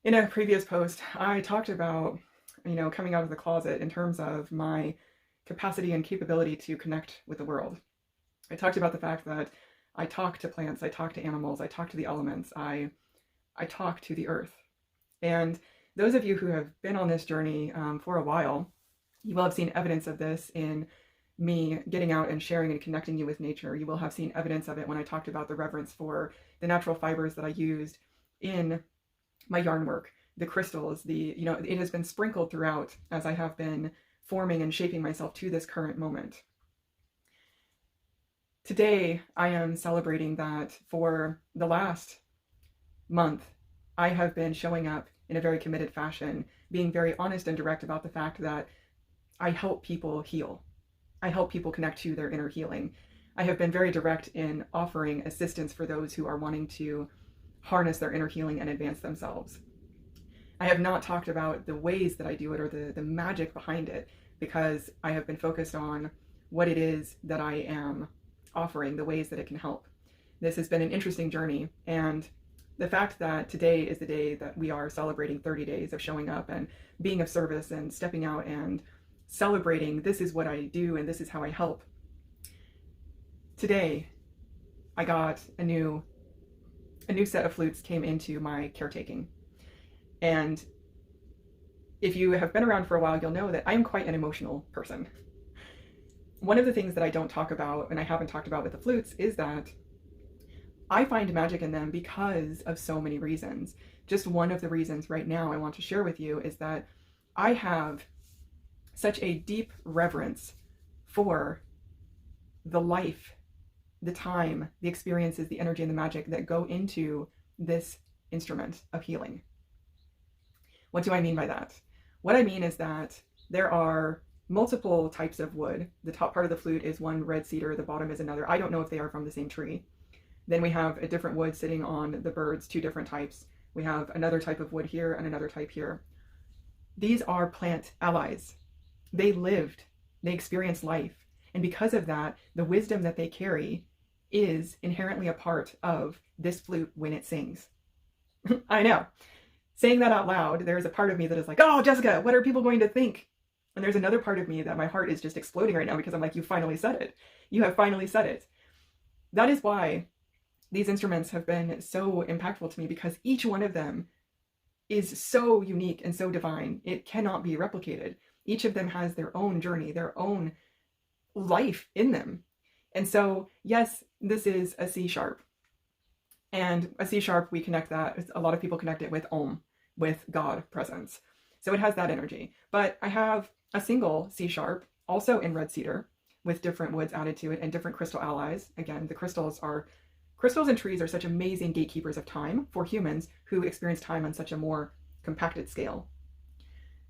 In a previous post, I talked about, coming out of the closet in terms of my capacity and capability to connect with the world. I talked about the fact that I talk to plants, I talk to animals, I talk to the elements, I talk to the earth. And those of you who have been on this journey for a while, you will have seen evidence of this in me getting out and sharing and connecting you with nature. You will have seen evidence of it when I talked about the reverence for the natural fibers that I used in my yarn work, the crystals, it has been sprinkled throughout as I have been forming and shaping myself to this current moment. Today, I am celebrating that for the last month, I have been showing up in a very committed fashion, being very honest and direct about the fact that I help people heal. I help people connect to their inner healing. I have been very direct in offering assistance for those who are wanting to harness their inner healing and advance themselves. I have not talked about the ways that I do it or the magic behind it, because I have been focused on what it is that I am offering, the ways that it can help. This has been an interesting journey, and the fact that today is the day that we are celebrating 30 days of showing up and being of service and stepping out and celebrating, this is what I do and this is how I help. Today, I got a new set of flutes came into my caretaking. And if you have been around for a while, you'll know that I'm quite an emotional person. One of the things that I don't talk about, and I haven't talked about with the flutes, is that I find magic in them because of so many reasons. Just one of the reasons right now I want to share with you is that I have such a deep reverence for the life, the time, the experiences, the energy, and the magic that go into this instrument of healing. What do I mean by that? What I mean is that there are multiple types of wood. The top part of the flute is one red cedar, the bottom is another. I don't know if they are from the same tree. Then we have a different wood sitting on the birds, two different types. We have another type of wood here and another type here. These are plant allies. They lived, they experienced life. And because of that, the wisdom that they carry is inherently a part of this flute when it sings. I know. Saying that out loud, there's a part of me that is like, oh, Jessica, what are people going to think? And there's another part of me that my heart is just exploding right now because I'm like, you finally said it. You have finally said it. That is why these instruments have been so impactful to me, because each one of them is so unique and so divine. It cannot be replicated. Each of them has their own journey, their own life in them. And so, yes, this is a C sharp. And a C sharp, we connect that, a lot of people connect it with Om, with God presence. So it has that energy. But I have a single C sharp, also in red cedar, with different woods added to it and different crystal allies. Again, the crystals and trees are such amazing gatekeepers of time for humans who experience time on such a more compacted scale.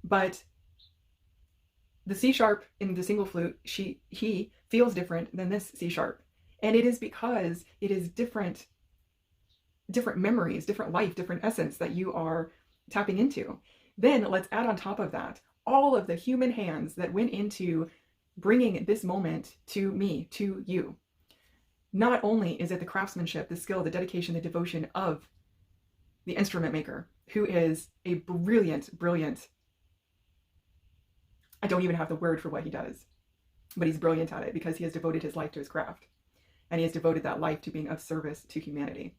But the C sharp in the single flute, he feels different than this C sharp. And it is because it is different memories, different life, different essence that you are tapping into. Then let's add on top of that all of the human hands that went into bringing this moment to me, to you. Not only is it the craftsmanship, the skill, the dedication, the devotion of the instrument maker, who is a brilliant, I don't even have the word for what he does, but he's brilliant at it because he has devoted his life to his craft. And he has devoted that life to being of service to humanity.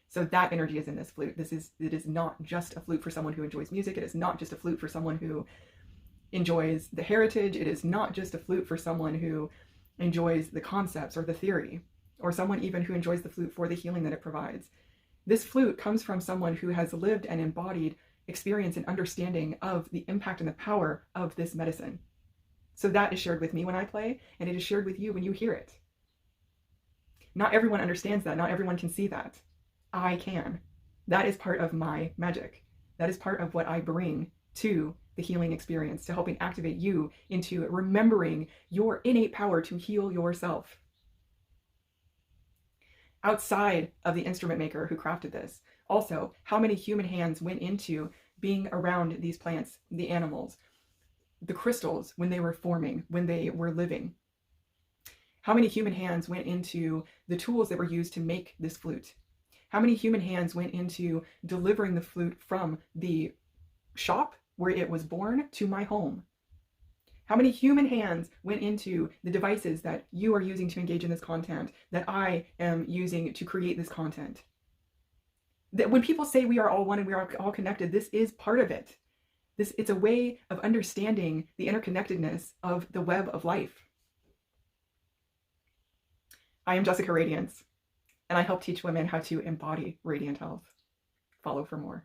So that energy is in this flute. It is not just a flute for someone who enjoys music. It is not just a flute for someone who enjoys the heritage. It is not just a flute for someone who enjoys the concepts or the theory, or someone even who enjoys the flute for the healing that it provides. This flute comes from someone who has lived and embodied experience and understanding of the impact and the power of this medicine. So that is shared with me when I play, and it is shared with you when you hear it. Not everyone understands that. Not everyone can see that. I can. That is part of my magic. That is part of what I bring to the healing experience, to helping activate you into remembering your innate power to heal yourself. Outside of the instrument maker who crafted this, also, how many human hands went into being around these plants, the animals, the crystals when they were forming, when they were living? How many human hands went into the tools that were used to make this flute? How many human hands went into delivering the flute from the shop where it was born to my home? How many human hands went into the devices that you are using to engage in this content, that I am using to create this content? That when people say we are all one and we are all connected, this is part of it. It's a way of understanding the interconnectedness of the web of life. I am Jessica Radiance, and I help teach women how to embody radiant health. Follow for more.